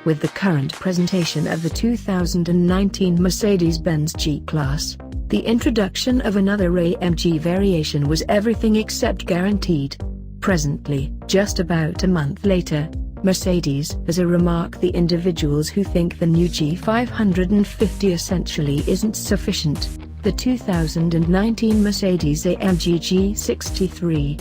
With the current presentation of the 2019 Mercedes-Benz G-Class, the introduction of another AMG variation was everything except guaranteed. Presently, just about a month later, Mercedes has remarked the individuals who think the new G550 essentially isn't sufficient. The 2019 Mercedes-AMG G63,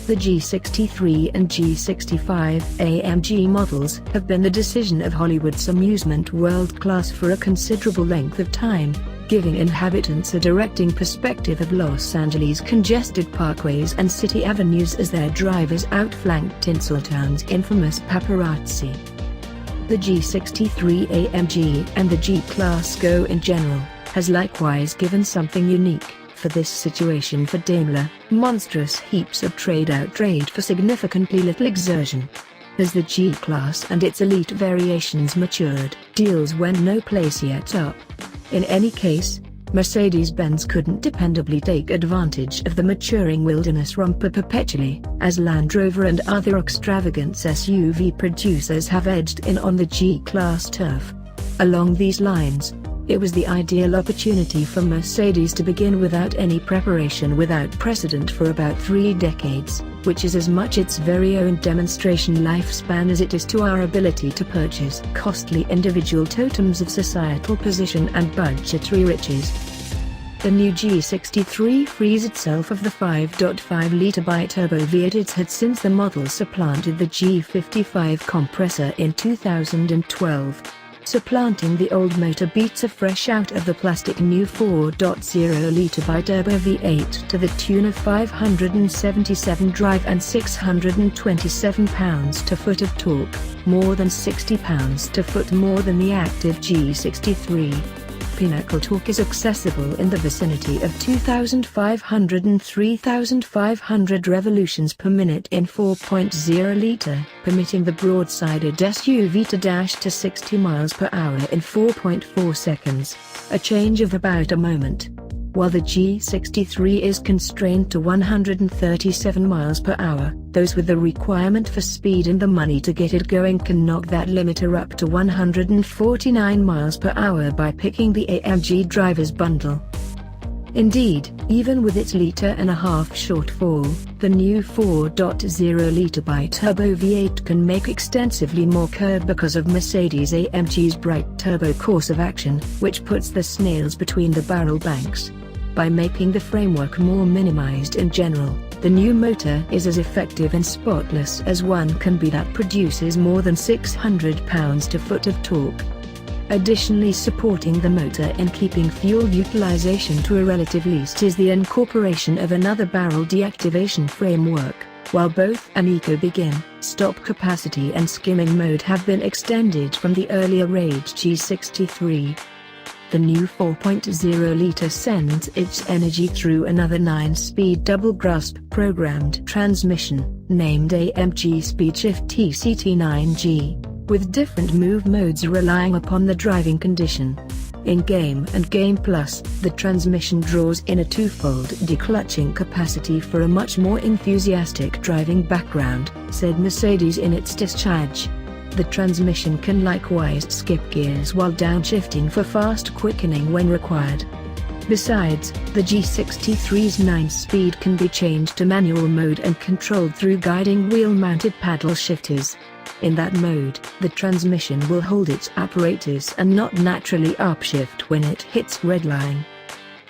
the G63 and G65 AMG models have been the decision of Hollywood's amusement world class for a considerable length of time, giving inhabitants a directing perspective of Los Angeles' congested parkways and city avenues as their drivers outflanked Tinseltown's infamous paparazzi. The G63 AMG and the G-Class Go in general has likewise given something unique for this situation for Daimler: monstrous heaps of trade for significantly little exertion. As the G-Class and its elite variations matured, deals went no place yet up. In any case, Mercedes-Benz couldn't dependably take advantage of the maturing wilderness romper perpetually, as Land Rover and other extravagant SUV producers have edged in on the G-Class turf. Along these lines, it was the ideal opportunity for Mercedes to begin without any preparation without precedent for about 3 decades, which is as much its very own demonstration lifespan as it is to our ability to purchase costly individual totems of societal position and budgetary riches. The new G63 frees itself of the 5.5-litre bi-turbo V8 it had since the model supplanted the G55 compressor in 2012. Supplanting the old motor beats a fresh out of the plastic new 4.0-litre bi-turbo V8 to the tune of 577 drive and 627 pounds-to-foot of torque, more than 60 pounds-to-foot more than the active G63. Pinnacle torque is accessible in the vicinity of 2,500 and 3,500 revolutions per minute in 4.0-litre, permitting the broad-sided SUV to dash to 60 miles per hour in 4.4 seconds, a change of about a moment. While the G63 is constrained to 137 miles per hour, those with the requirement for speed and the money to get it going can knock that limiter up to 149 miles per hour by picking the AMG driver's bundle. Indeed, even with its litre-and-a-half shortfall, the new 4.0-litre bi-turbo V8 can make extensively more curb because of Mercedes-AMG's bright turbo course of action, which puts the snails between the barrel banks. By making the framework more minimized in general, the new motor is as effective and spotless as one can be that produces more than 600 pounds-to-foot of torque. Additionally, supporting the motor in keeping fuel utilization to a relative least is the incorporation of another barrel deactivation framework, while both an eco begin, stop capacity and skimming mode have been extended from the earlier age G63. The new 4.0-litre sends its energy through another 9-speed double-grasp programmed transmission, named AMG SpeedShift TCT9G, with different move modes relying upon the driving condition. In Game and Game Plus, the transmission draws in a twofold declutching capacity for a much more enthusiastic driving background, said Mercedes in its discharge. The transmission can likewise skip gears while downshifting for fast quickening when required. Besides, the G63's 9-speed can be changed to manual mode and controlled through guiding wheel-mounted paddle shifters. In that mode, the transmission will hold its apparatus and not naturally upshift when it hits redline.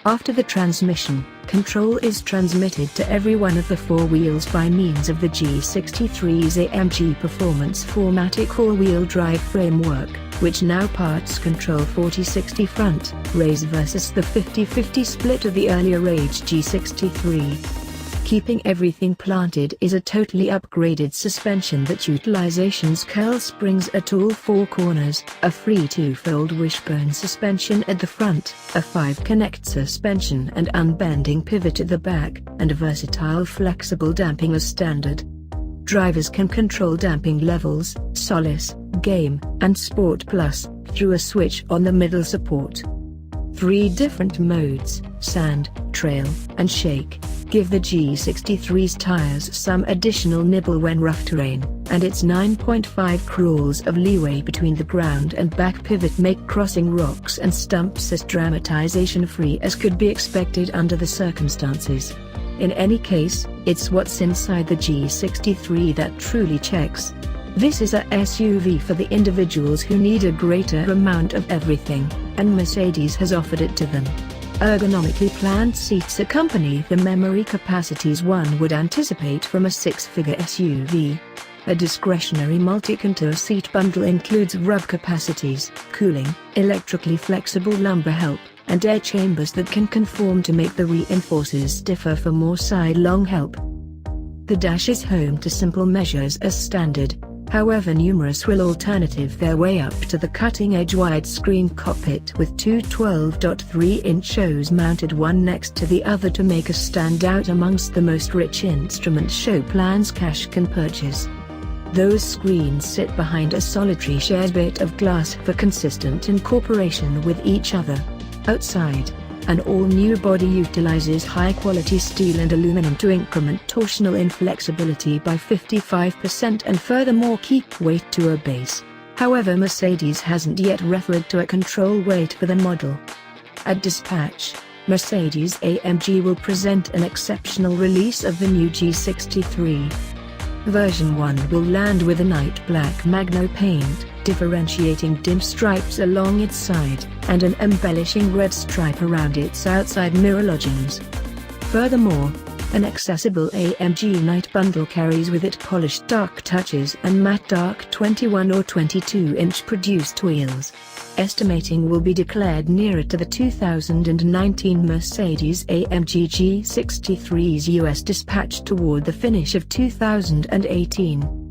After the transmission, control is transmitted to every one of the 4 wheels by means of the G63's AMG Performance 4MATIC all-wheel drive framework, which now parts control 40-60 front, race versus the 50-50 split of the earlier age G63. Keeping everything planted is a totally upgraded suspension that utilizations curl springs at all 4 corners, a free 2-fold wishbone suspension at the front, a 5-connect suspension and unbending pivot at the back, and a versatile flexible damping as standard. Drivers can control damping levels, Solace, Game, and Sport Plus, through a switch on the middle support. 3 different modes, Sand, Trail, and Shake, give the G63's tires some additional nibble when rough terrain, and its 9.5 crawls of leeway between the ground and back pivot make crossing rocks and stumps as dramatization-free as could be expected under the circumstances. In any case, it's what's inside the G63 that truly checks. This is a SUV for the individuals who need a greater amount of everything, and Mercedes has offered it to them. Ergonomically planned seats accompany the memory capacities one would anticipate from a six-figure SUV. A discretionary multi-contour seat bundle includes rub capacities, cooling, electrically flexible lumbar help, and air chambers that can conform to make the reinforcers stiffer for more side-long help. The dash is home to simple measures as standard. However, numerous will alternative their way up to the cutting-edge widescreen cockpit with two 12.3-inch shows mounted one next to the other to make us stand out amongst the most rich instrument show plans cash can purchase. Those screens sit behind a solitary shared bit of glass for consistent incorporation with each other. Outside, an all-new body utilizes high-quality steel and aluminum to increment torsional inflexibility by 55% and furthermore keep weight to a base. However, Mercedes hasn't yet referred to a control weight for the model. At dispatch, Mercedes-AMG will present an exceptional release of the new G63. Version 1 will land with a night black magno paint, differentiating dim stripes along its side, and an embellishing red stripe around its outside mirror lodgings. Furthermore, an accessible AMG night bundle carries with it polished dark touches and matte dark 21 or 22-inch produced wheels. Estimating will be declared nearer to the 2019 Mercedes-AMG G63's US dispatch toward the finish of 2018.